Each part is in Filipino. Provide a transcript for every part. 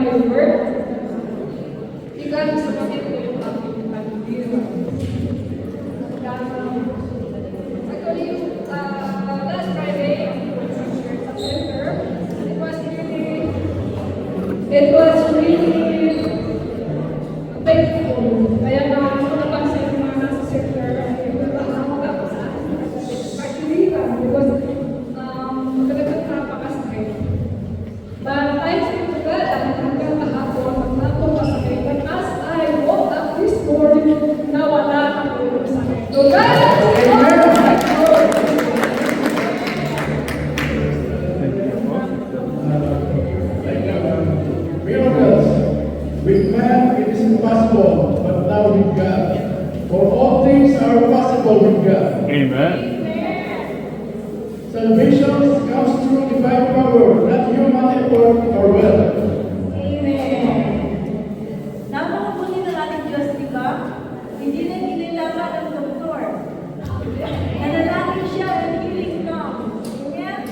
your work. Ikaw sa kapit ko yung aking pag-ibig. Actually, last Friday, September, it was really painful. Kaya kung napansin yung mga nasa sector, actually, because talagang napakasakit. But thanks be to God, hanggang kahapon, magpapasakit. But as I woke up this morning, nawala ako yung sakit. So God, with man it is impossible, but now with God. For all things are possible with God. Amen. Salvation comes through divine power, not human effort or will. Amen. Napakabuli ng ating Diyos, di ba? Hindi na nilalaman ng doktor. Nanalangin siya and healing comes. Amen?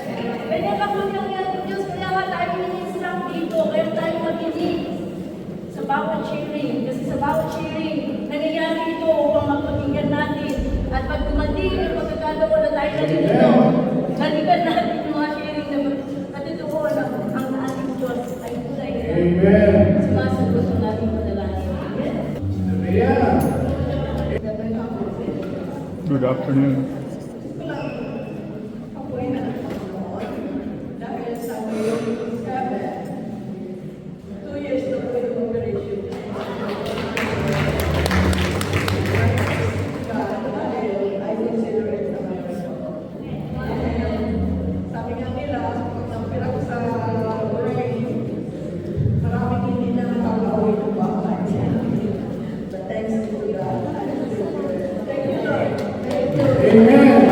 Kaya kabuli ang ating Diyos, kaya nga tayo in-instruct dito, kaya tayo makinig sa bawat sharing. Kasi sa bawat sharing, nangyayari ito upang magpakinggan natin. At pag dumating ang pagkakataon na tayo nandito, balikan natin yung mga sharing na matituon ang ating Diyos ay tulay na sumasagot sa ating panalangin. Yeah. Good afternoon. Dahil sa ngayon, 2 years na po yung operation. Dahil I consider it a miracle. Sabi nga nila, nampira ko sa brain, maraming hindi na nakakauwi ng bahay. But thanks to God. Thank you, Lord. Thank you. Amen.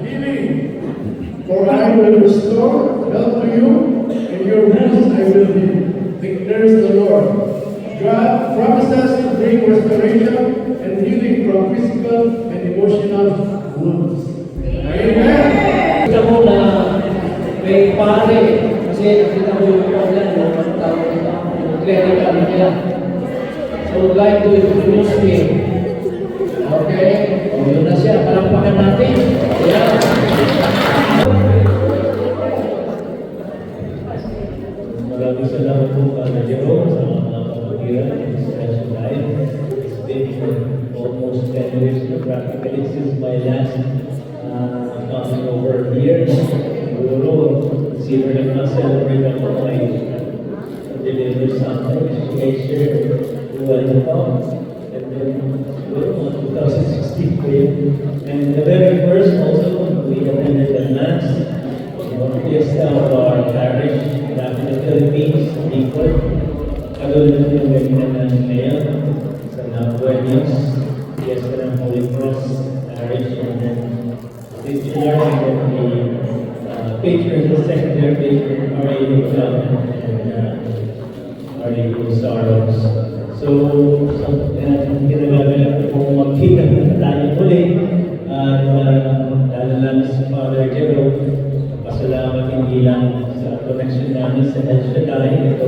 Healing. For I will restore health to you, and your wounds I will heal, declares the Lord. God promises to bring restoration and healing from physical and emotional wounds. Amen. Kita mo na may pare, kasi nakita mo yung problem ng mga tao nila, yung clerical nila. So, like to introduce me. Okay? O, yun na siya. Palampakan natin. Yeah. Maraming salamat po Father Jerome sa mga kapatiran in Special Life. It's been almost 10 years na practically since my last coming over here. Siguro, consider na na-celebrate ako my delivery Sunday. I shared who I am. And then, siguro, 2016 pa yun. And the very first also, we attended the Mass. Fiesta of our parish back in the Philippines, people. Katulad ng ganyan natin ngayon sa Nabuenos, Fiesta ng Holy Cross Parish, and then titular and then the patron, the secondary patron, Our Lady of Love and Our Lady of Sorrows. So ginagagalak ko kung magkita na tayo muli at lalo lang sa Father Jerome. Pasalamat hindi lang sa connection namin sa El Shaddai, ito,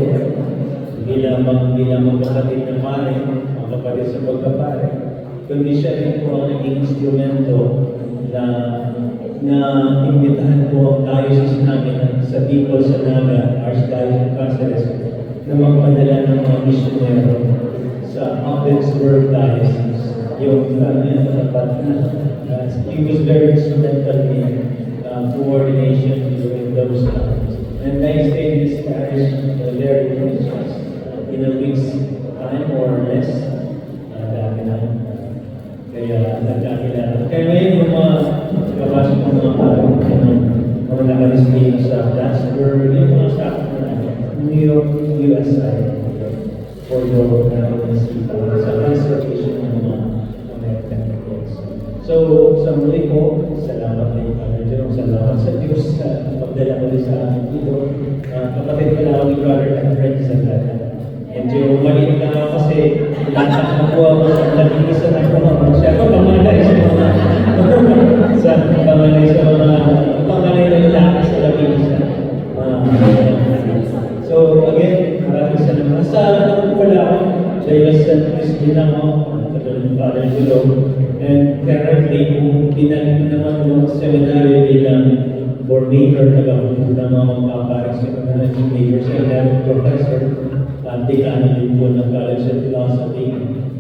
hindi lamang kapatid na pare, ang kapatid sa pagkapare, kundi siya rin po ang naging instrumento na imbitahan po ang diocese namin sa people sa Naga, Archdiocese of Cáceres, na magpadala ng mga misyonero sa Abbotsford Diocese. Yung dapat na, he was very instrumental in coordination during those times. And I stayed in this parish there in a week's time or less. Kaya nagkakilala. Kaya ngayon yung mga kabasok ng mga parang mga nakalisting sa Plattsburgh, yung mga staff na New York, USA, for the sa conservation ng mga American records. So, sa muli po, salamat na yung Father Jerome, salamat sa Diyos sa pagdala ko sa akin dito. Kapatid ko lang ako ni Brother and friends sa lahat. Medyo maliit na ako kasi lahat na po ako sa nag-iisa na po ako. Siya ako pamanay sa mga panganay na lalaki sa labing din ako, katulad ng Father Jerome. And currently, kung pinalik naman yung seminary bilang coordinator, taga-puno ng mga magpaparing seminary, major seminary professor, at dekano din po ng College of Philosophy.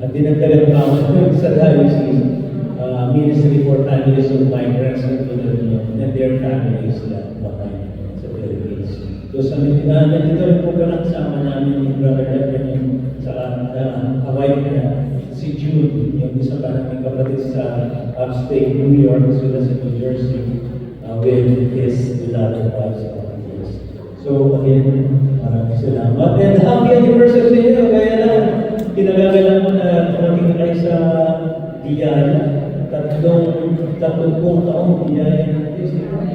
At dinagdagan pa ako sa diocese, Ministry for Families of Migrants and their families that behind sa Philippines. So sa nandito rin po ka kasama namin yung brother natin yung sa Hawaii si Jude, yung isa pa namin kapatid sa upstate New York, sila sa New Jersey, with his beloved wives and families. So again, maraming salamat. And happy anniversary sa inyo. Kaya lang, pinagagalan mo na tumating na kayo sa Biyaya. Tatlong taong Biyaya na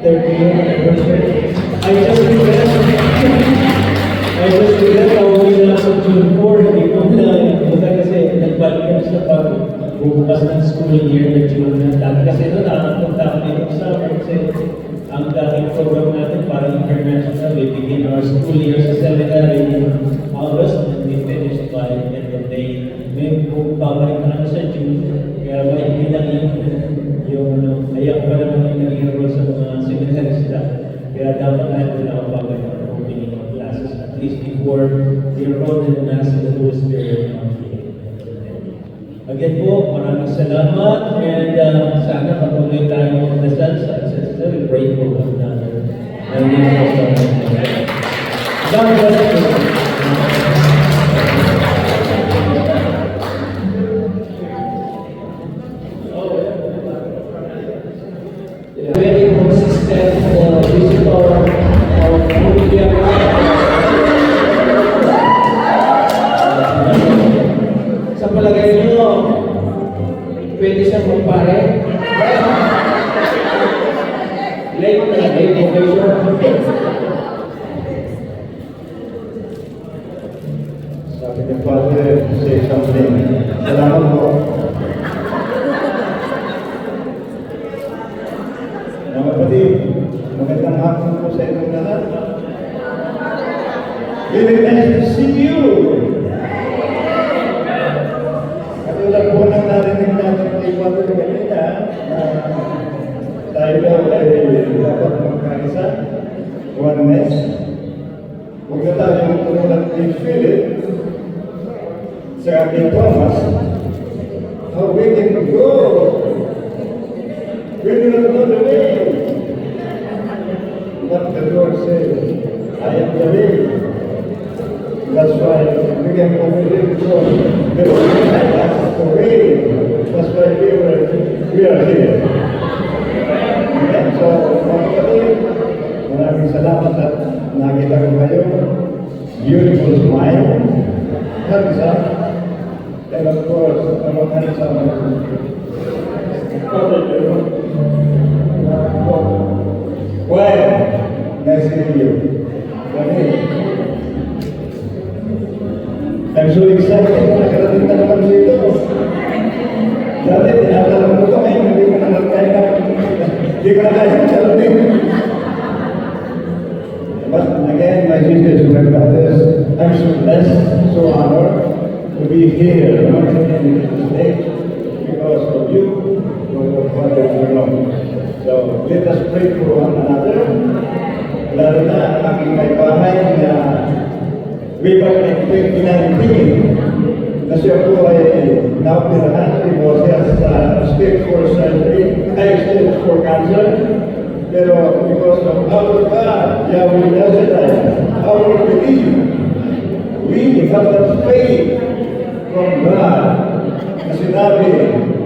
30-year anniversary. I just regret tawagin na sa June 4, hindi ko na kasi nagbalik kami sa pagbubukas ng school year na June na dati. Kasi ito nakapunta kami ng summer kasi ang dating program natin parang international. We begin our school year sa seminary in August and we finish by end of May. May babalik na kami sa June. Kaya ba hindi lang yung ayak pa naman yung nag-enroll sa mga seminary sila. Kaya dapat natin na babalik ang opening of classes at least before the enrollment in Mass in the Holy Spirit. Again po, maraming salamat and sana patuloy tayo magdasal sa celebrate po one another. God bless you. Very consistent visitor of William. Sa palagay niyo, pwede siyang magpare? Late vocation. Sabi ni Father, say something. Salamat po. Mga kapatid, magandang hapon po sa inyong lahat. Really nice to see you. Katulad po nang narinig natin kay Father kanina, tayo daw ay dapat magkaisa, oneness. Huwag na tayong tulad kay Philip sa kay Thomas, how we can go. We do not know the way. But the Lord said, I am the way. That's why we can only go. That's the way. That's why we are here. Amen. So, mga kapatid, maraming salamat at nakita ko kayo. Beautiful smile. Hands up. And of course, hands up. Well, nice seeing you. I'm so excited na nakarating na naman dito. Dati, tinatalang mo ito, ngayon hindi ko na nagkaya. Hindi ko na kaya sa lunin. But again, my sisters and my brothers, I'm so blessed, so honored to be here in this stage because of you, Lord Father Jerome. So let us pray for one another. Lalo na ang aking may bahay na way back in 2019 na siya po ay naoperahan because he has stage 4 surgery, stage 4 cancer. Pero because of our God, Yahweh Nazareth, our belief, we have that faith from God na sinabi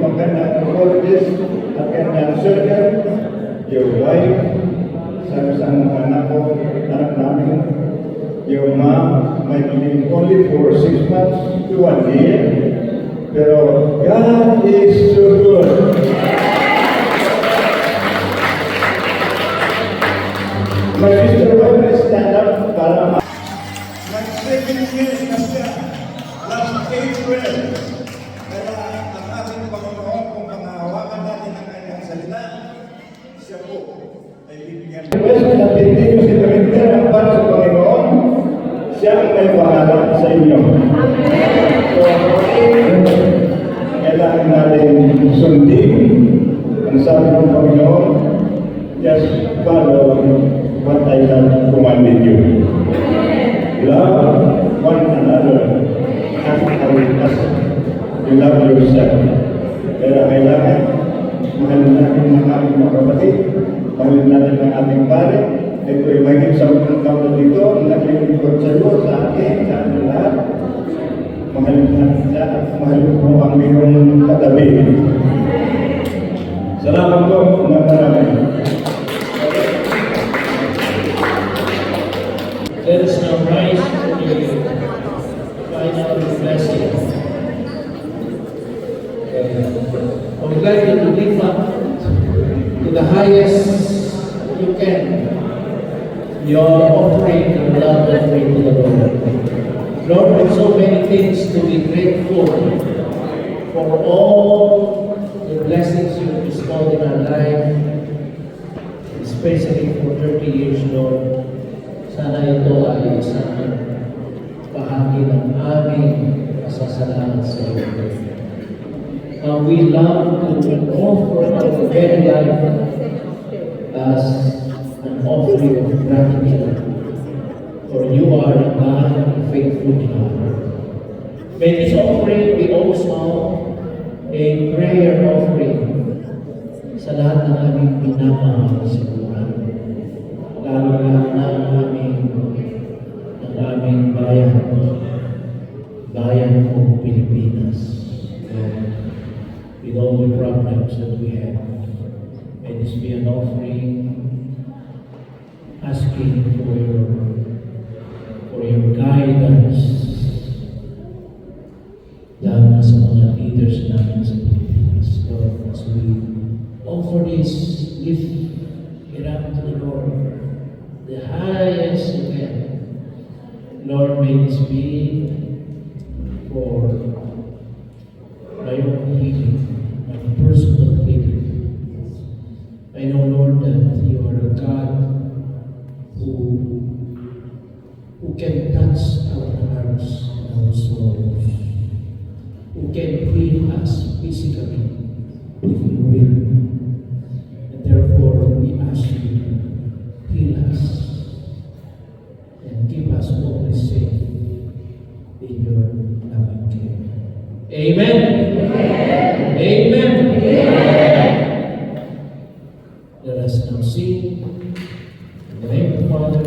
ng kanyang oncologist at kanyang surgeon, your wife, sa isang anak namin, your mom might live only for 6 months to 1 year. Pero God is so good. My sister will stand up para Nag-7 years na siya last April. Kaya ang ating Panginoon, kung pangahawakan natin ang kanyang salita, siya po ay bibigyan. request na hindi mo si Dominter ang para sa Panginoon, siya ang may bahala sa inyo. So, with you. Love one another as you love yourself. Kaya kailangan mahalin natin ang ating mga kapatid, mahalin natin ang ating pare. Ito ay mahigit sa unang taon na dito, ang naglilingkod sa iyo, sa akin, sa ating lahat. Mahalin natin siya at mahalin po ang iyong katabi. Salamat po na marami. Let us now rise for the final blessing. I would like you to lift up to the highest you can your offering and love offering to the Lord. Lord, with so many things to be grateful for all the blessings you bestowed in our life, especially for 30 years, Lord. Sana ito ay isang bahagi ng aming pasasalamat sa iyo. We love to offer our very life as an offering of gratitude, for you are a God of faithful God. May this offering be also a prayer offering sa lahat ng aming pinamahal sa buhay. Lalo lang ng aming bayan ng Pilipinas. With all the problems that we have, may this be an offering asking for your guidance lalo na sa mga leaders namin sa Pilipinas. Lord, as we offer this, lift it up to the Lord, the highest you can. Lord, may this be for my own healing, my personal healing. I know, Lord, that you are a God who can touch our hearts and our souls, who can heal us physically, if you will. And therefore, we ask you, heal us and keep us always safe in your loving care. Amen. Amen. Amen. Let us now sing in the name of the Father,